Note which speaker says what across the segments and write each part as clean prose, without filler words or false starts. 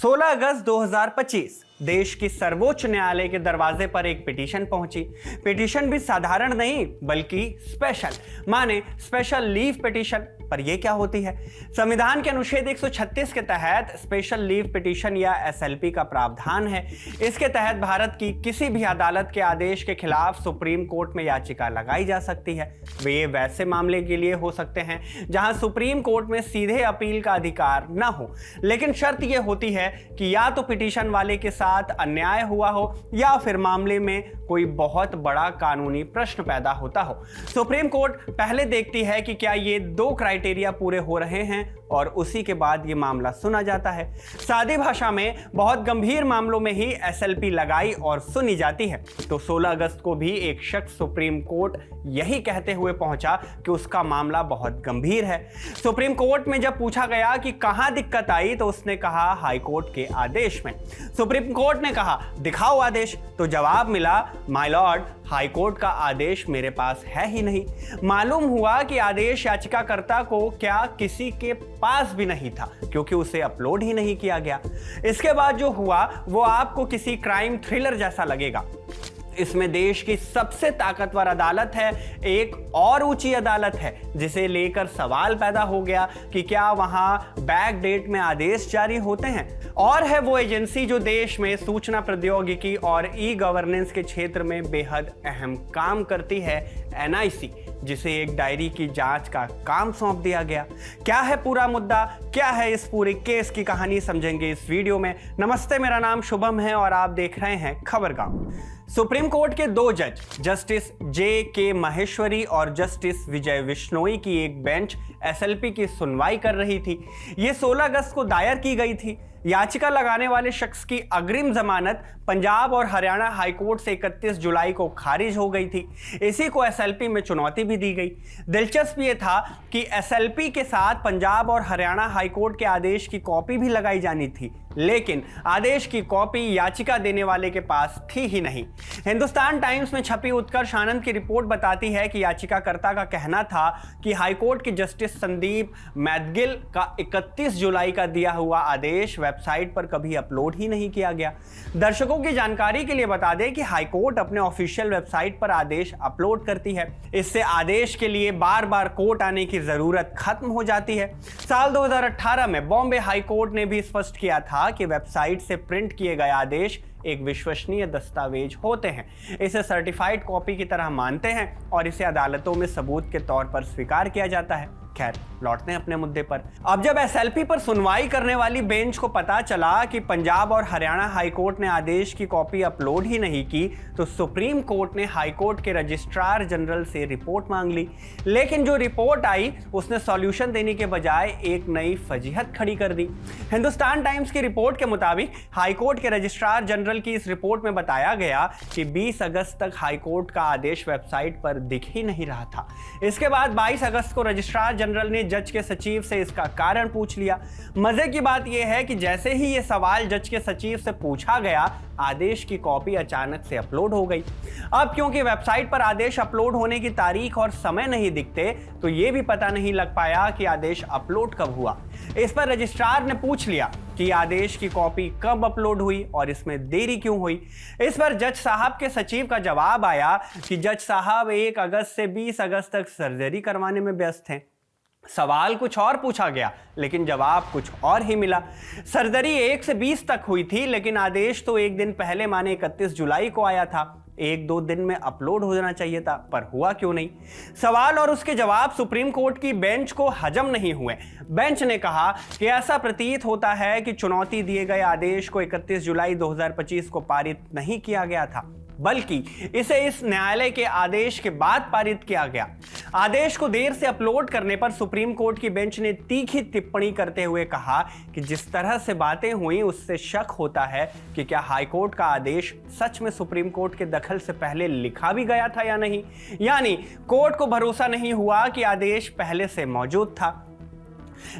Speaker 1: 16 अगस्त 2025 देश की सर्वोच्च न्यायालय के दरवाजे पर एक पिटीशन पहुंची। पिटीशन भी साधारण नहीं बल्कि स्पेशल, माने स्पेशल लीव पिटीशन। पर यह क्या होती है? संविधान के अनुच्छेद 136 के तहत स्पेशल लीव पिटीशन या एसएलपी का प्रावधान है। इसके तहत भारत की किसी भी अदालत के आदेश के खिलाफ सुप्रीम कोर्ट में याचिका लगाई जा सकती है। वे वैसे मामले के लिए हो सकते हैं जहां सुप्रीम कोर्ट में सीधे अपील का अधिकार न हो, लेकिन शर्त यह होती है कि या तो पिटीशन वाले के साथ अन्याय हुआ हो या फिर मामले में कोई बहुत बड़ा कानूनी प्रश्न पैदा होता हो। सुप्रीम कोर्ट पहले देखती है कि क्या ये दो क्राइटेरिया पूरे हो रहे हैं और उसी के बाद ये मामला सुना जाता है। सादी भाषा में बहुत गंभीर मामलों में ही एसएलपी लगाई और सुनी जाती है। तो 16 अगस्त को भी एक शख्स सुप्रीम कोर्ट यही कहते हुए पहुंचा कि उसका मामला बहुत गंभीर है। सुप्रीम कोर्ट में जब पूछा गया कि कहां दिक्कत आई तो उसने कहा हाई कोर्ट के आदेश में। सुप्रीम कोर्ट ने कहा दिखाओ आदेश, तो जवाब मिला माय लॉर्ड, हाई कोर्ट का आदेश मेरे पास है ही नहीं। मालूम हुआ कि आदेश याचिकाकर्ता को क्या किसी के पास भी नहीं था, क्योंकि उसे अपलोड ही नहीं किया गया। इसके बाद जो हुआ वो आपको किसी क्राइम थ्रिलर जैसा लगेगा। इसमें देश की सबसे ताकतवर अदालत है, एक और ऊंची अदालत है, जिसे लेकर सवाल पैदा हो गया कि क्या वहां बैक डेट में आदेश जारी होते हैं। और है वो एजेंसी जो देश में सूचना प्रौद्योगिकी और ई गवर्नेंस के क्षेत्र में बेहद अहम काम करती है, एनआईसी, जिसे एक डायरी की जांच का काम सौंप दिया गया। क्या है पूरा मुद्दा, क्या है इस पूरे केस की कहानी, समझेंगे इस वीडियो में। नमस्ते, मेरा नाम शुभम है और आप देख रहे हैं खबरगांव। सुप्रीम कोर्ट के दो जज, जस्टिस जे.के. माहेश्वरी और जस्टिस विजय विश्नोई की एक बेंच एसएलपी की सुनवाई कर रही थी। ये 16 अगस्त को दायर की गई थी। याचिका लगाने वाले शख्स की अग्रिम जमानत पंजाब और हरियाणा हाईकोर्ट से 31 जुलाई को खारिज हो गई थी। इसी को एसएलपी में चुनौती भी दी गई। दिलचस्प ये था कि एसएलपी के साथ पंजाब और हरियाणा हाईकोर्ट के आदेश की कॉपी भी लगाई जानी थी, लेकिन आदेश की कॉपी याचिका देने वाले के पास थी ही नहीं। हिंदुस्तान टाइम्स में छपी उत्कर्ष आनंद की रिपोर्ट बताती है कि याचिकाकर्ता का कहना था कि हाईकोर्ट के जस्टिस संदीप मैदगिल का 31 जुलाई का दिया हुआ आदेश वेबसाइट पर कभी अपलोड ही नहीं किया गया। दर्शकों की जानकारी के लिए बता दें कि हाईकोर्ट अपने ऑफिशियल वेबसाइट पर आदेश अपलोड करती है। इससे आदेश के लिए बार बार कोर्ट आने की जरूरत खत्म हो जाती है। साल 2018 में बॉम्बे हाईकोर्ट ने भी स्पष्ट किया था कि वेबसाइट से प्रिंट किए गए आदेश एक विश्वसनीय दस्तावेज होते हैं, इसे सर्टिफाइड कॉपी की तरह मानते हैं और इसे अदालतों में सबूत के तौर पर स्वीकार किया जाता है। खैर, लौटते हैं अपने मुद्दे पर। अब जब एसएलपी पर सुनवाई करने वाली बेंच को पता चला कि पंजाब और हरियाणा हाईकोर्ट ने आदेश की कॉपी अपलोड ही नहीं की, तो सुप्रीम कोर्ट ने हाईकोर्ट के रजिस्ट्रार जनरल से रिपोर्ट मांग ली। लेकिन जो रिपोर्ट आई उसने सॉल्यूशन देने के बजाय एक नई फजीहत खड़ी कर दी। हिंदुस्तान टाइम्स की रिपोर्ट के मुताबिक हाईकोर्ट के रजिस्ट्रार जनरल की इस रिपोर्ट में बताया गया कि 20 अगस्त तक हाईकोर्ट का आदेश वेबसाइट पर दिख ही नहीं रहा था। इसके बाद 22 अगस्त को रजिस्ट्रार जनरल ने जज के सचिव से इसका कारण पूछ लिया। मजे की बात यह है कि जैसे ही यह सवाल जज के सचिव से पूछा गया, आदेश की कॉपी अचानक से अपलोड हो गई। अब क्योंकि वेबसाइट पर आदेश अपलोड होने की तारीख और समय नहीं दिखते, तो यह भी पता नहीं लग पाया कि आदेश अपलोड कब हुआ। इस पर रजिस्ट्रार ने पूछ लिया कि आदेश की कॉपी कब अपलोड हुई और इसमें देरी क्यों हुई। इस पर जज साहब के सचिव का जवाब आया कि जज साहब 1 अगस्त से 20 अगस्त तक सर्जरी करवाने में व्यस्त हैं। सवाल कुछ और पूछा गया लेकिन जवाब कुछ और ही मिला। सर्जरी 1 से 20 तक हुई थी, लेकिन आदेश तो एक दिन पहले माने 31 जुलाई को आया था। 1-2 दिन में अपलोड हो जाना चाहिए था, पर हुआ क्यों नहीं? सवाल और उसके जवाब सुप्रीम कोर्ट की बेंच को हजम नहीं हुए। बेंच ने कहा कि ऐसा प्रतीत होता है कि चुनौती दिए गए आदेश को 31 जुलाई 2025 को पारित नहीं किया गया था, बल्कि इसे इस न्यायालय के आदेश के बाद पारित किया गया। आदेश को देर से अपलोड करने पर सुप्रीम कोर्ट की बेंच ने तीखी टिप्पणी करते हुए कहा कि जिस तरह से बातें हुई उससे शक होता है कि क्या हाईकोर्ट का आदेश सच में सुप्रीम कोर्ट के दखल से पहले लिखा भी गया था या नहीं। यानी कोर्ट को भरोसा नहीं हुआ कि आदेश पहले से मौजूद था।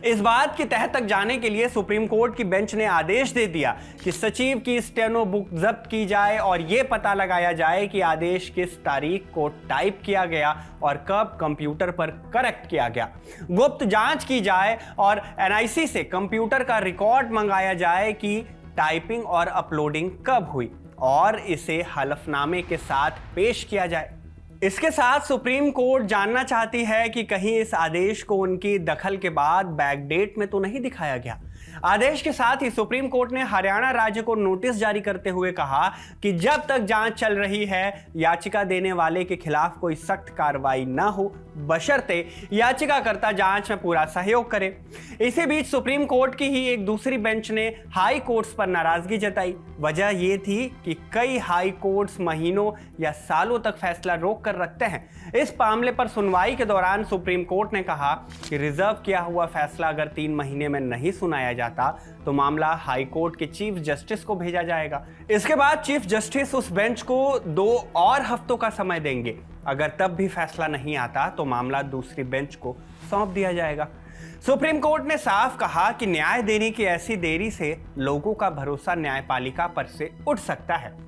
Speaker 1: इस बात की तह तक जाने के लिए सुप्रीम कोर्ट की बेंच ने आदेश दे दिया कि सचिव की स्टेनो बुक जब्त की जाए और यह पता लगाया जाए कि आदेश किस तारीख को टाइप किया गया और कब कंप्यूटर पर करेक्ट किया गया। गुप्त जांच की जाए और एनआईसी से कंप्यूटर का रिकॉर्ड मंगाया जाए कि टाइपिंग और अपलोडिंग कब हुई और इसे हलफनामे के साथ पेश किया जाए। इसके साथ सुप्रीम कोर्ट जानना चाहती है कि कहीं इस आदेश को उनकी दखल के बाद बैकडेट में तो नहीं दिखाया गया। आदेश के साथ ही सुप्रीम कोर्ट ने हरियाणा राज्य को नोटिस जारी करते हुए कहा कि जब तक जांच चल रही है याचिका देने वाले के खिलाफ कोई सख्त कार्रवाई न हो, बशर्ते याचिकाकर्ता जांच में पूरा सहयोग करे। इसी बीच सुप्रीम कोर्ट की ही एक दूसरी बेंच ने हाई कोर्ट्स पर नाराजगी जताई। वजह यह थी कि कई हाई कोर्ट्स महीनों या सालों तक फैसला रोक कर रखते हैं। इस मामले पर सुनवाई के दौरान सुप्रीम कोर्ट ने कहा कि रिजर्व किया हुआ फैसला अगर 3 महीने में नहीं सुनाया जाता तो मामला हाई कोर्ट के चीफ जस्टिस को भेजा जाएगा। इसके बाद चीफ जस्टिस उस बेंच को 2 और हफ्तों का समय देंगे। अगर तब भी फैसला नहीं आता तो मामला दूसरी बेंच को सौंप दिया जाएगा। सुप्रीम कोर्ट ने साफ कहा कि न्याय देने की ऐसी देरी से लोगों का भरोसा न्यायपालिका पर से उठ सकता है।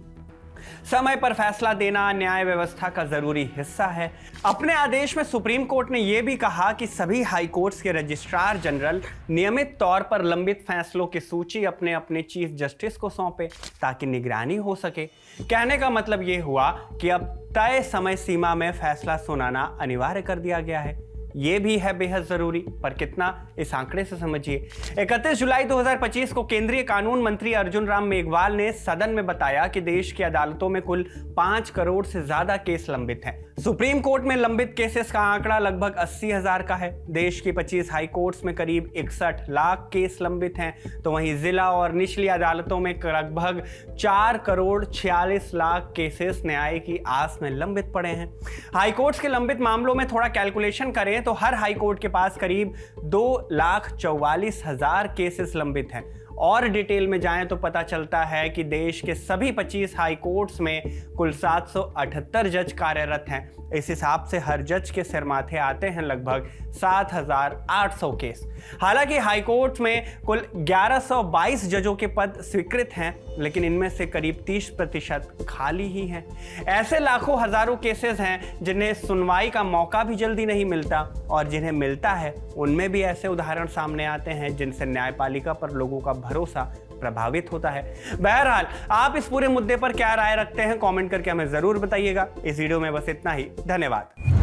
Speaker 1: समय पर फैसला देना न्याय व्यवस्था का जरूरी हिस्सा है। अपने आदेश में सुप्रीम कोर्ट ने यह भी कहा कि सभी हाई कोर्ट्स के रजिस्ट्रार जनरल नियमित तौर पर लंबित फैसलों की सूची अपने अपने चीफ जस्टिस को सौंपे ताकि निगरानी हो सके। कहने का मतलब यह हुआ कि अब तय समय सीमा में फैसला सुनाना अनिवार्य कर दिया गया है। ये भी है बेहद जरूरी, पर कितना, इस आंकड़े से समझिए। 31 जुलाई 2025 को केंद्रीय कानून मंत्री अर्जुन राम मेघवाल ने सदन में बताया कि देश की अदालतों में कुल 5 करोड़ से ज्यादा केस लंबित हैं। सुप्रीम कोर्ट में लंबित केसेस का आंकड़ा लगभग 80,000 का है। देश की 25 हाई कोर्ट्स में करीब 61 लाख केस लंबित हैं, तो वहीं जिला और निचली अदालतों में लगभग 4 करोड़ 46 लाख केसेस न्याय की आस में लंबित पड़े हैं। हाई कोर्ट्स के लंबित मामलों में थोड़ा कैलकुलेशन करें तो हर हाई कोर्ट के पास करीब 2,44,000 केसेस लंबित हैं। और डिटेल में जाएं तो पता चलता है कि देश के सभी 25 हाई कोर्ट्स में कुल 778 जज कार्यरत हैं। इस हिसाब से हर जज के सिर माथे आते हैं लगभग 7,800 केस। हालांकि हाई कोर्ट में कुल 1122 जजों के पद स्वीकृत हैं, लेकिन इनमें से करीब 30% खाली ही हैं। ऐसे लाखों हजारों केसेस हैं जिन्हें सुनवाई का मौका भी जल्दी नहीं मिलता, और जिन्हें मिलता है उनमें भी ऐसे उदाहरण सामने आते हैं जिनसे न्यायपालिका पर लोगों का भरोसा प्रभावित होता है। बहरहाल, आप इस पूरे मुद्दे पर क्या राय रखते हैं कमेंट करके हमें जरूर बताइएगा। इस वीडियो में बस इतना ही। धन्यवाद।